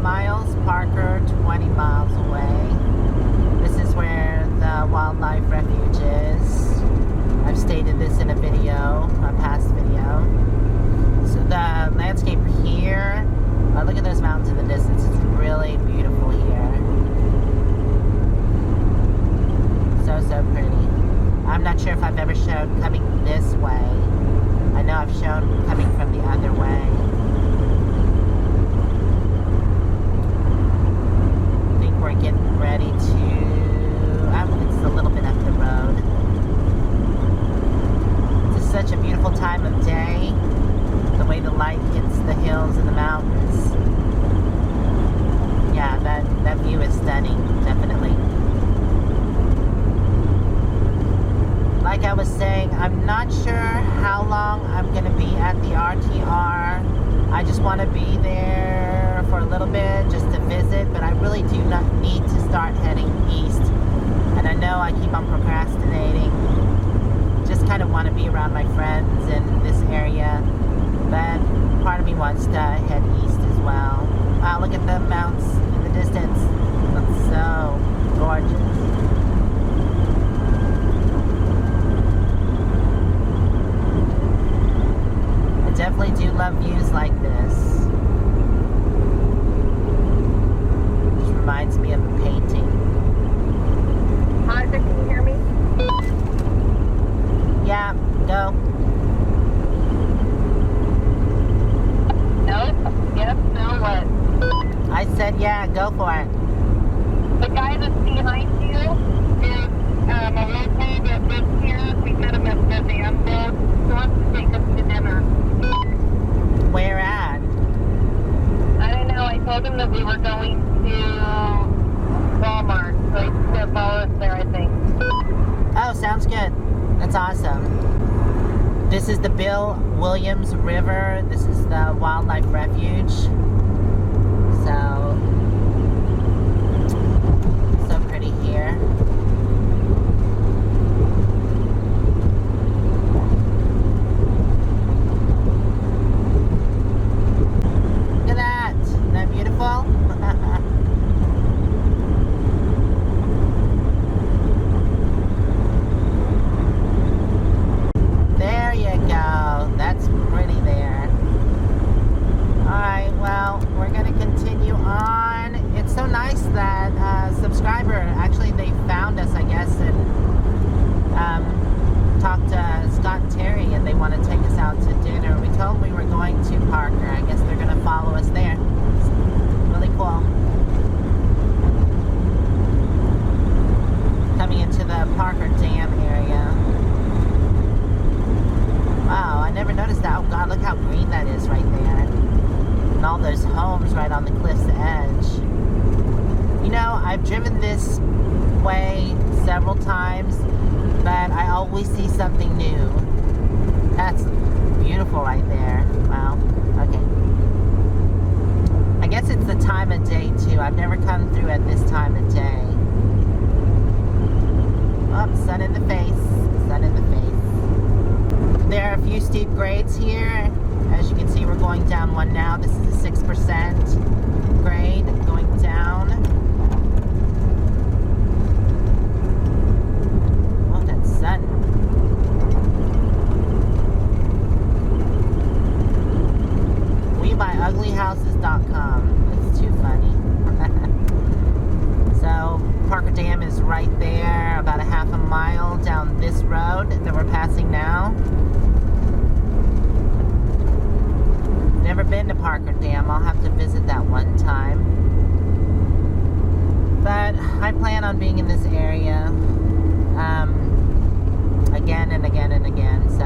miles, Parker 20 miles away. This is where the wildlife refuge is. I've stated this in a video, a past video. So the landscape here, look at those mountains in the distance. It's really beautiful here. So pretty. I'm not sure if I've ever shown coming this way. I know I've shown coming from the other way. I think we're getting ready to... it's a little bit up the road. It's such a beautiful time of day. The way the light hits the hills and the mountains. Yeah, that view is stunning, definitely. Like I was saying, I'm not sure how long I'm going to be at the RTR. I just want to be there for a little bit just to visit, but I really do not need to start heading east. And I know I keep on procrastinating. Just kind of want to be around my friends in this area, but part of me wants to head east as well. Wow, look at the mountains in the distance. Looks so gorgeous. Definitely do love views like this. Just reminds me of a painting. Hi, can you hear me? Yeah, go. No? Yes, no, what? I said yeah, go for it. The guy that's behind you is a local that lives here. We met him at the dam boat. He wants to take us to dinner. Where at? I don't know. I told him that we were going to Walmart, so he's going to follow us there, I think. Oh, sounds good. That's awesome. This is the Bill Williams River. This is the wildlife refuge. So pretty here. There you go. That's pretty there. Alright, well, we're going to continue on. It's so nice that a subscriber, actually they found us, I guess, and talked to Scott and Terry, and they want to take us out to dinner. We told them we were going to Parker. I guess they're going to follow us there. Really cool. Coming into the Parker Dam area. Wow, I never noticed that. Oh God, look how green that is right there. And all those homes right on the cliff's edge. You know, I've driven this way several times, but I always see something new. That's beautiful right there. Wow, okay. I guess it's the time of day too. I've never come through at this time of day. Oh, sun in the face. Sun in the face. There are a few steep grades here. As you can see, we're going down one now. This is a 6% grade going down. Oh, that sun. WeBuyUglyHouses.com. It's too funny. So, Parker Dam is right there, about a half a mile down this road that we're passing now. Never been to Parker Dam. I'll have to visit that one time. But I plan on being in this area again and again and again. So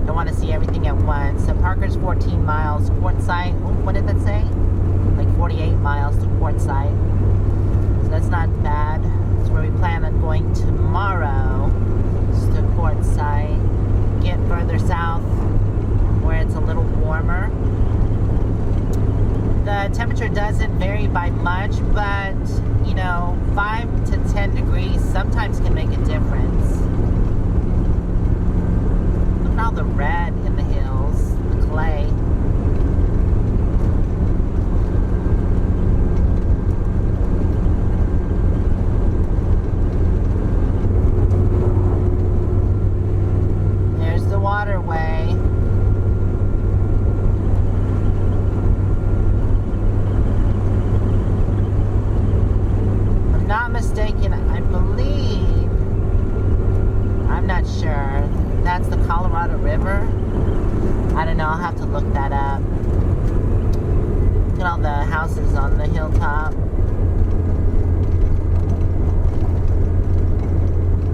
I want to see everything at once. So Parker's 14 miles. Quartzsite, what did that say? Like 48 miles to Quartzsite. So that's not bad. That's where we plan on going tomorrow. Just to Quartzsite. Get further south where it's a little warmer. The temperature doesn't vary by much, but you know, 5 to 10 degrees sometimes can make a difference. Look at all the red in the hills, the clay. houses on the hilltop.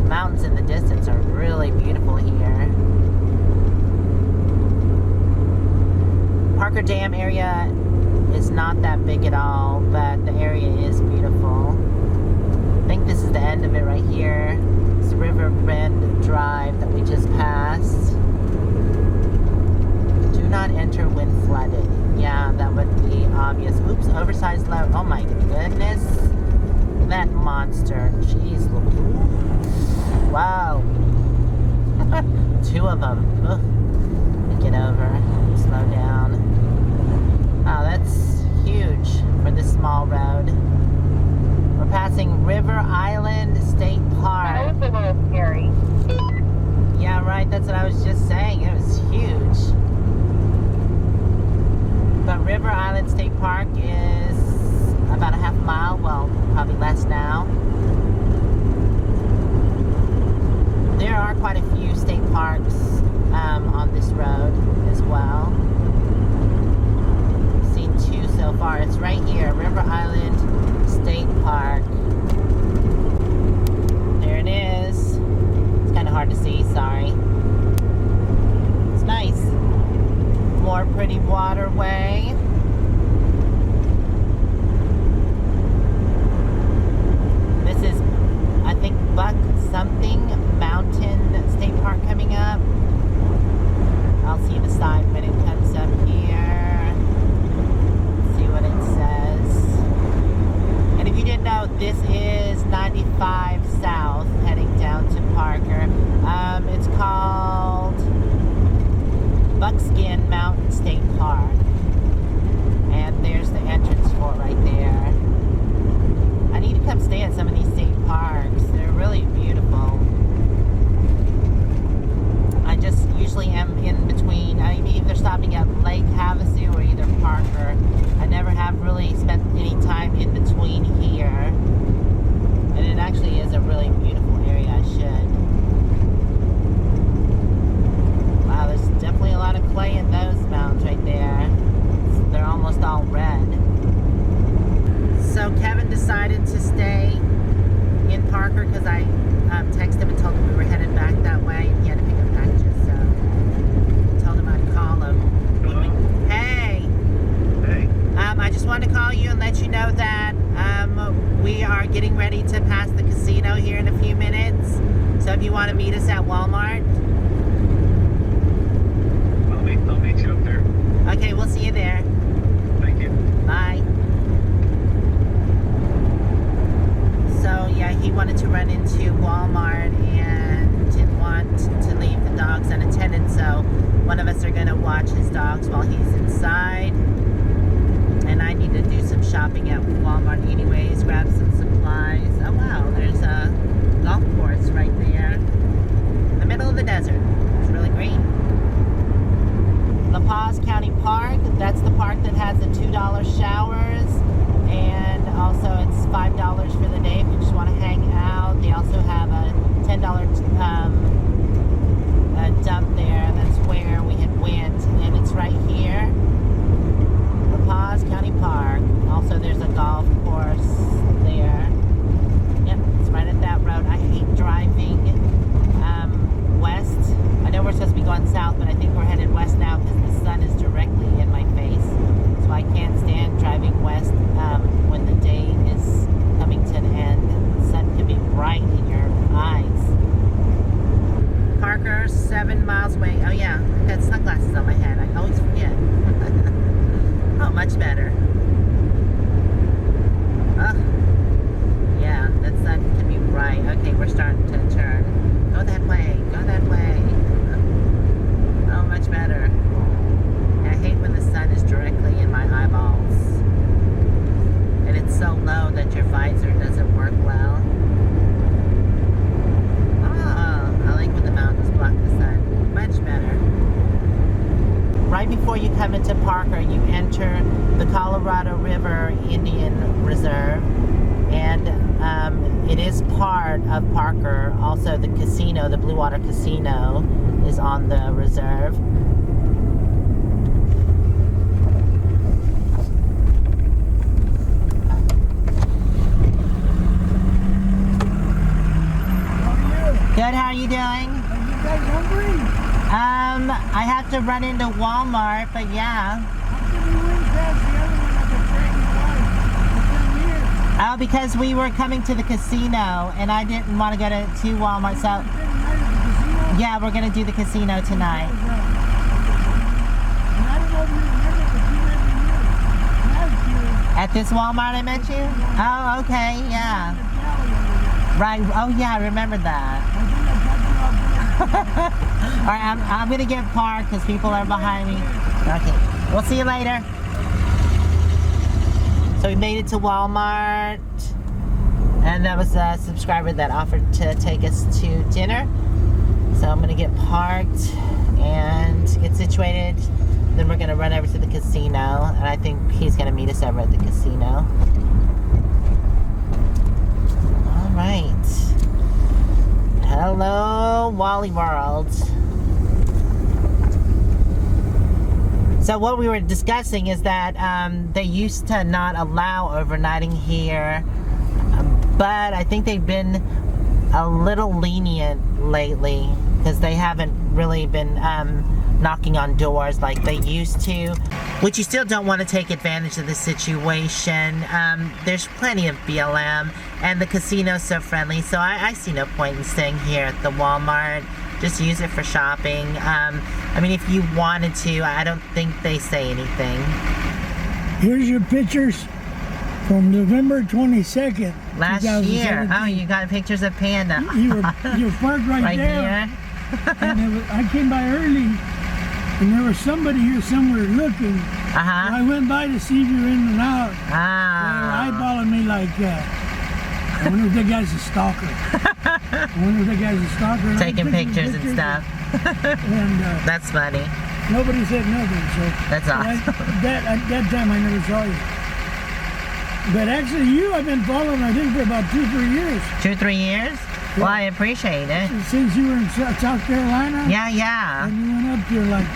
Mountains in the distance are really beautiful here. Parker Dam area is not that big at all, but the area is beautiful. I think this is the end of it right here. It's River Bend Drive that we just passed. Do not enter when flooded. Yeah, that would be obvious. Oops, oversized load. Oh my goodness. That monster. Jeez. Wow. Two of them. Ugh. Get over. Slow down. Oh, that's huge for this small road. We're passing River Island State Park. That was a little scary. Yeah, right. That's what I was just saying. It was huge. But River Island State Park is about a half mile. Well, probably less now. There are quite a few state parks on this road as well. I've seen two so far. It's right here, River Island State Park. There it is. It's kind of hard to see, sorry. It's nice. More pretty waterway. This is, I think, Buck something Mountain State Park coming up. I'll see the sign when it comes up here. See what it says. And if you didn't know, this is 95 South heading down to Parker. It's called Buckskin Mountain State Park. And there's the entrance for it right there. I need to come stay at some of these state parks. They're really beautiful. I just usually am in between. I'm either stopping at Lake Havasu or either Parker. I never have really spent any time in between here. And it actually is a really beautiful area. I should. Wow, there's definitely a lot of clay in those mountains right there. They're almost all red. So Kevin decided to stay in Parker because I texted him and told him we were headed back that way and he had to pick up packages, so I told him I'd call him. Hello. Hey! Hey. I just wanted to call you and let you know that we are getting ready to pass the casino here in a few minutes. So if you want to meet us at Walmart. I'll meet you up there. Okay, we'll see you there. Thank you. Bye. So yeah, he wanted to run into Walmart and didn't want to leave the dogs unattended, so one of us are going to watch his dogs while he's inside. And I need to do some shopping at Walmart anyways, grab some supplies. Oh wow, there's a golf course right there in the middle of the desert. It's really green. La Paz County Park, that's the park that has the $2 showers, and also it's $5 for the day if you just want to hang out. They also have a $10 dump there. That's where we had went, and it's right here, La Paz County Park. Also there's a golf course there. Yep, it's right at that road. I hate driving west. I know we're supposed to be going south, but I think we're headed west now because the sun is directly in my face. So I can't stand driving west when the day is coming to an end. The sun can be bright in your eyes. Parker, 7 miles away. Oh yeah, I've got sunglasses on my head. I always forget. Oh, much better. Oh, yeah, that sun can be bright. Okay, we're starting to turn. Go that way. Go that way. Oh, much better. I hate when the sun is directly in my eyeballs. And it's so low that your visor doesn't work well. Oh, I like when the mountains block the sun. Much better. Right before you come into Parker, you enter the Colorado River Indian Reserve. And it is part of Parker. Also, the casino, the Blue Water Casino, is on the reserve. to run into Walmart, but yeah. Oh, because we were coming to the casino, and I didn't want to go to Walmart, so yeah, we're gonna do the casino tonight. At this Walmart I met you? Oh, okay, yeah. Right. Oh, yeah, I remember that. All right, I'm gonna get parked because people are behind me. Okay, we'll see you later. So we made it to Walmart, and that was a subscriber that offered to take us to dinner. So I'm gonna get parked and get situated. Then we're gonna run over to the casino, and I think he's gonna meet us over at the casino. All right. Hello, Wally World. So what we were discussing is that they used to not allow overnighting here, but I think they've been a little lenient lately because they haven't really been knocking on doors like they used to, which you still don't want to take advantage of the situation. There's plenty of BLM, and the casino's so friendly, so I see no point in staying here at the Walmart. Just use it for shopping. I mean, if you wanted to, I don't think they say anything. Here's your pictures from November 22nd, Last year. Oh, you got pictures of Panda. You were parked right there. Here. And I came by early, and there was somebody here somewhere looking. Uh-huh. I went by to see if you were in and out. Ah. They were eyeballing me like, I wonder if that guy's a stalker. And Taking I'm pictures and stuff. And That's funny. nobody said nothing. So That's awesome. at that time, I never saw you. But actually, I've been following, I think, for about 2 or 3 years. 2 or 3 years? Well, I appreciate it. Since you were in South Carolina? Yeah. And you went up to like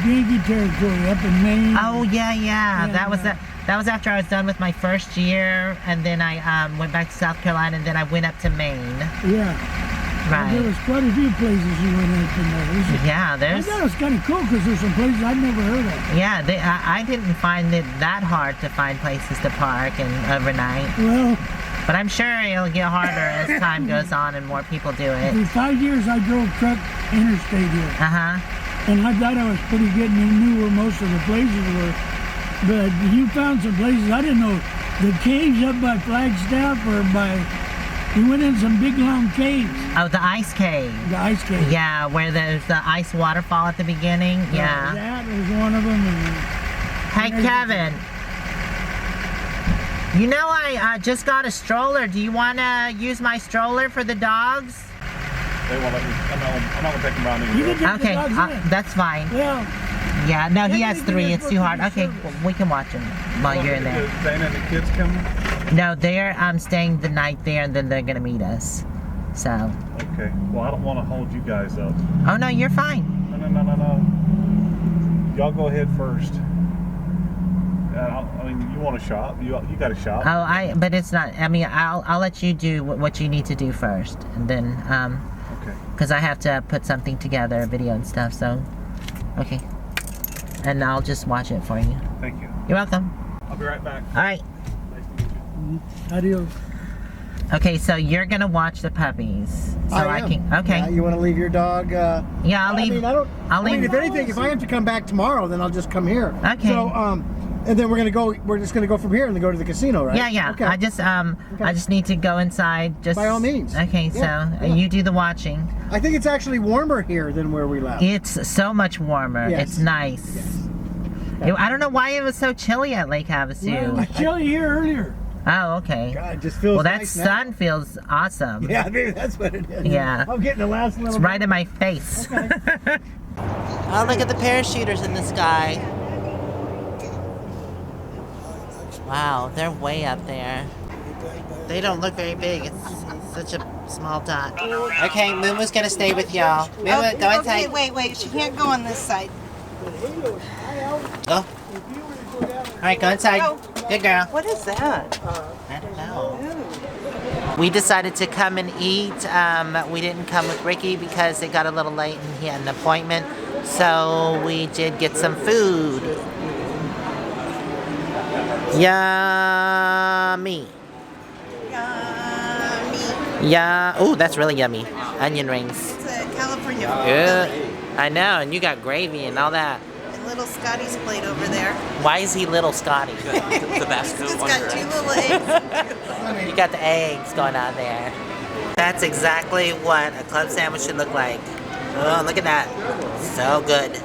Yankee territory up in Maine. Oh, yeah. Yeah, That was after I was done with my first year, and then I went back to South Carolina, and then I went up to Maine. Yeah. Right. There was quite a few places you went up in there. Yeah, I there's. thought it was kind of cool because there's some places I'd never heard of. Yeah, I didn't find it that hard to find places to park and overnight. Well, But I'm sure it'll get harder as time goes on and more people do it. for 5 years I drove truck interstate here. Uh-huh. And I thought I was pretty good and knew where most of the places were. But you found some places I didn't know. The caves up by Flagstaff or by... You went in some big long caves. Oh, the ice cave. The ice cave. Yeah, where there's the ice waterfall at the beginning. Yeah. That was one of them. And Hey, Kevin. You know I just got a stroller. Do you want to use my stroller for the dogs? They won't let me. I'm not gonna take them around you anymore. can take Okay, the dogs in. that's fine. Well, Yeah, no, he Yeah, has you 3. can It's too hard. just Okay, work well, we can watch him while you're in there. Is Dana and the kids coming? No, they're staying the night there, and then they're gonna meet us. So. Okay. Well, I don't want to hold you guys up. Oh no, you're fine. No. Y'all go ahead first. I mean, you want to shop? You got to shop. Oh, but it's not. I mean, I'll let you do what you need to do first, and then Okay. because I have to put something together, a video and stuff. So, okay, and I'll just watch it for you. Thank you. You're welcome. I'll be right back. All right. Nice to meet you. adios. Okay, so you're gonna watch the puppies. So I am. can. Okay. Yeah, you want to leave your dog? Yeah, I'll leave. I mean, I don't. I'll I mean, leave. if anything, if I have to come back tomorrow, then I'll just come here. Okay. So, and then we're just gonna go from here and then go to the casino, right? Yeah. Okay. I just need to go inside. Just By all means. Okay, Yeah, so yeah. you do the watching. I think it's actually warmer here than where we left. It's so much warmer. Yes. It's nice. Yes. I don't know why it was so chilly at Lake Havasu. Well, it was chilly here earlier. Oh, okay. God, it just feels Well, that nice now. sun feels awesome. Yeah, maybe that's what it is. Yeah. I'm getting the last little. It's right in my face. Oh, look at the parachuters in the sky. Wow, they're way up there. They don't look very big. It's such a small dot. Okay, Moo-moo's gonna stay with y'all. Moo-moo, go inside. Okay, wait. She can't go on this side. Go. All right, go inside. Go. Good girl. What is that? I don't know. we decided to come and eat. We didn't come with Ricky because it got a little late and he had an appointment. So we did get some food. Yummy. Yummy. Yeah. Oh, that's really yummy. Onion rings. It's a California Yeah. Philly. I know, and you got gravy and all that. And little Scotty's plate over there. Why is he little Scotty? The best. He's just got 2 little eggs. You got the eggs going on there. That's exactly what a club sandwich should look like. Oh, look at that. So good.